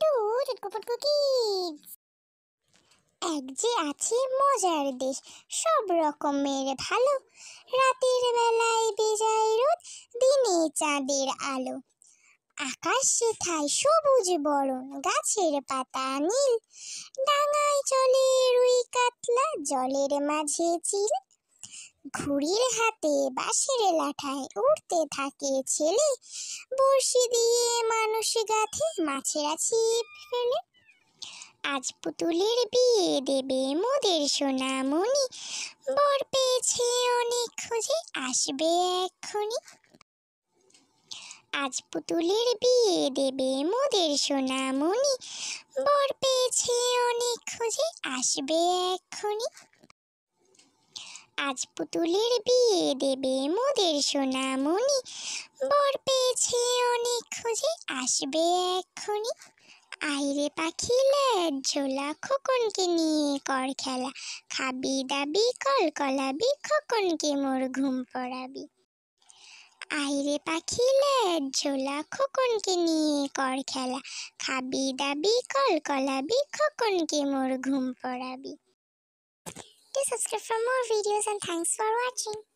Two চুটকুপুটকু kids. এক যে আছে মজার দেশ, সব রকমের ভালো। রাতের বেলায় বেজায় রোদ, দিনে চাঁদের আলো। আকাশ সেথায় সবুজ বরণ, গাছের পাতা নীল। ডাঙায় চলে রুই কাতলা, জলের মাঝে চিল। ঘুড়ির হাতে বাঁশের লাঠায় উড়তে থাকে ছেলে। বড়শি দিয়ে মানুষ গাথে, মাছেরা ছিপ ফেলে। আজ পুতুলের বিয়ে দেবে মোদের সোনামণি, বর পেয়েছে অনেক খোঁজে, আসবে এক্ষুনি। আজ পুতুলের বিয়ে দেবে মোদের সোনামণি, বর পেয়েছে অনেক খোঁজে, আসবে এক্ষুনি। আজ পুতুলের বিয়ে দেবে মোদের সোনামণি, বর পেয়েছে অনেক খোঁজে, আসবে এক্ষুনি। আইরে পাখি লেজ ঝোলা, খোকনকে নিয়ে কর খেলা। খাবি দাবি কলকলাবি, খোকনকে মোর ঘুম পড়াবি। আইরে পাখি লেজ ঝোলা, খোকনকে নিয়ে কর খেলা। খাবি দাবি কলকলাবি, খোকনকে মোর ঘুম পড়াবি। Do subscribe for more videos and thanks for watching.